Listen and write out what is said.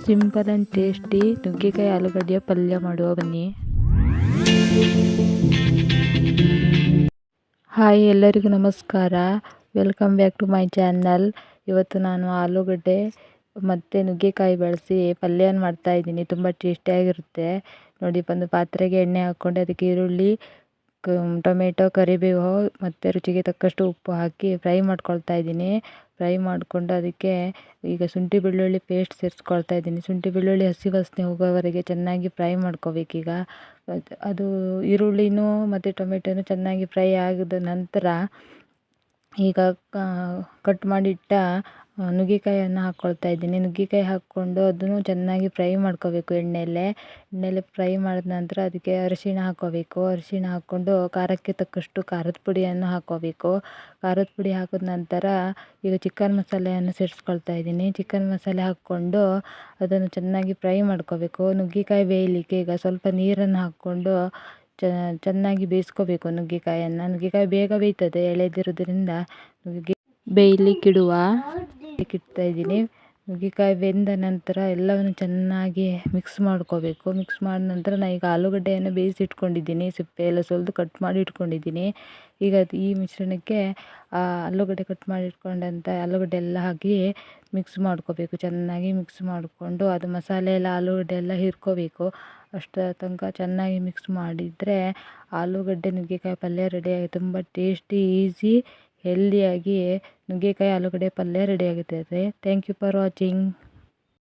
Simple and tasty ನುಗ್ಗೆಕಾಯಿ ಆಲೂಗಡ್ಡೆಯ ಪಲ್ಯ ಮಾಡುವ ಬನ್ನಿ. ಹಾಯ್, ಎಲ್ಲರಿಗೂ ನಮಸ್ಕಾರ. Welcome back to my channel. ಇವತ್ತು ನಾನು ಆಲೂಗಡ್ಡೆ ಮತ್ತು ನುಗ್ಗೆಕಾಯಿ ಬಳಸಿ ಪಲ್ಯನ ಮಾಡ್ತಾಯಿದ್ದೀನಿ. ತುಂಬ ಟೇಸ್ಟಿಯಾಗಿರುತ್ತೆ. ನೋಡಿ, ಒಂದು ಪಾತ್ರೆಗೆ ಎಣ್ಣೆ ಹಾಕ್ಕೊಂಡು ಅದಕ್ಕೆ ಈರುಳ್ಳಿ, ಟೊಮೆಟೊ, ಕರಿಬೇವು ಮತ್ತು ರುಚಿಗೆ ತಕ್ಕಷ್ಟು ಉಪ್ಪು ಹಾಕಿ ಫ್ರೈ ಮಾಡ್ಕೊಳ್ತಾ ಇದ್ದೀನಿ. ಫ್ರೈ ಮಾಡಿಕೊಂಡು ಅದಕ್ಕೆ ಈಗ ಶುಂಠಿ ಬೆಳ್ಳುಳ್ಳಿ ಪೇಸ್ಟ್ ಸೇರಿಸ್ಕೊಳ್ತಾ ಇದ್ದೀನಿ. ಶುಂಠಿ ಬೆಳ್ಳುಳ್ಳಿ ಹಸಿ ವಾಸನೆ ಹೋಗೋವರೆಗೆ ಚೆನ್ನಾಗಿ ಫ್ರೈ ಮಾಡ್ಕೋಬೇಕೀಗ. ಅದು ಈರುಳ್ಳಿನೂ ಮತ್ತು ಟೊಮೆಟೊನೂ ಚೆನ್ನಾಗಿ ಫ್ರೈ ಆಗಿದ ನಂತರ ಈಗ ಕಟ್ ಮಾಡಿಟ್ಟ ನುಗ್ಗೆಕಾಯಿಯನ್ನು ಹಾಕ್ಕೊಳ್ತಾ ಇದ್ದೀನಿ. ನುಗ್ಗೆಕಾಯಿ ಹಾಕ್ಕೊಂಡು ಅದನ್ನು ಚೆನ್ನಾಗಿ ಫ್ರೈ ಮಾಡ್ಕೋಬೇಕು ಎಣ್ಣೆಯಲ್ಲೇ ಫ್ರೈ ಮಾಡಿದ ನಂತರ ಅದಕ್ಕೆ ಅರಿಶಿಣ ಹಾಕ್ಕೋಬೇಕು. ಅರಿಶಿಣ ಹಾಕ್ಕೊಂಡು ಖಾರಕ್ಕೆ ತಕ್ಕಷ್ಟು ಖಾರದ ಪುಡಿಯನ್ನು ಹಾಕ್ಕೋಬೇಕು. ಖಾರದ ಪುಡಿ ಹಾಕಿದ ನಂತರ ಈಗ ಚಿಕನ್ ಮಸಾಲೆಯನ್ನು ಸೇರಿಸ್ಕೊಳ್ತಾ ಇದ್ದೀನಿ. ಚಿಕನ್ ಮಸಾಲೆ ಹಾಕ್ಕೊಂಡು ಅದನ್ನು ಚೆನ್ನಾಗಿ ಫ್ರೈ ಮಾಡ್ಕೋಬೇಕು. ನುಗ್ಗೆಕಾಯಿ ಬೇಯಲಿಕ್ಕೆ ಈಗ ಸ್ವಲ್ಪ ನೀರನ್ನು ಹಾಕ್ಕೊಂಡು ಚೆನ್ನಾಗಿ ಬೇಯಿಸ್ಕೋಬೇಕು ನುಗ್ಗೆಕಾಯಿಯನ್ನು. ನುಗ್ಗೆಕಾಯಿ ಬೇಗ ಬೇಯ್ತದೆ, ಎಳೆದಿರೋದ್ರಿಂದ ಬೇಯಲಿಕ್ಕಿಡುವ ಇಡ್ತಾ ಇದ್ದೀನಿ. ನುಗ್ಗೆಕಾಯಿ ಬೆಂದ ನಂತರ ಎಲ್ಲವನ್ನು ಚೆನ್ನಾಗಿ ಮಿಕ್ಸ್ ಮಾಡ್ಕೋಬೇಕು. ಮಿಕ್ಸ್ ಮಾಡಿದ ನಂತರ ನಾನು ಈಗ ಆಲೂಗಡ್ಡೆಯನ್ನು ಬೇಯಿಸಿ ಇಟ್ಕೊಂಡಿದ್ದೀನಿ. ಸಿಪ್ಪೆ ಎಲ್ಲ ಸುಲಿದು ಕಟ್ ಮಾಡಿ ಇಟ್ಕೊಂಡಿದ್ದೀನಿ. ಈಗ ಈ ಮಿಶ್ರಣಕ್ಕೆ ಆಲೂಗಡ್ಡೆ ಕಟ್ ಮಾಡಿ ಇಟ್ಕೊಂಡಂಥ ಆಲೂಗಡ್ಡೆ ಎಲ್ಲ ಹಾಕಿ ಮಿಕ್ಸ್ ಮಾಡ್ಕೋಬೇಕು. ಚೆನ್ನಾಗಿ ಮಿಕ್ಸ್ ಮಾಡಿಕೊಂಡು ಅದು ಮಸಾಲೆ ಎಲ್ಲ ಆಲೂಗಡ್ಡೆ ಎಲ್ಲ ಹೀರ್ಕೋಬೇಕು. ಅಷ್ಟರ ತನಕ ಚೆನ್ನಾಗಿ ಮಿಕ್ಸ್ ಮಾಡಿದರೆ ಆಲೂಗಡ್ಡೆ ನುಗ್ಗೆಕಾಯಿ ಪಲ್ಯ ರೆಡಿಯಾಗಿ ತುಂಬ ಟೇಸ್ಟಿ, ಈಸಿ, ಹೆಲ್ದಿಯಾಗಿ ನುಗ್ಗೆಕಾಯಿ ಆಲೂಗಡ್ಡೆ ಪಲ್ಯ ರೆಡಿಯಾಗುತ್ತದೆ. Thank you for watching.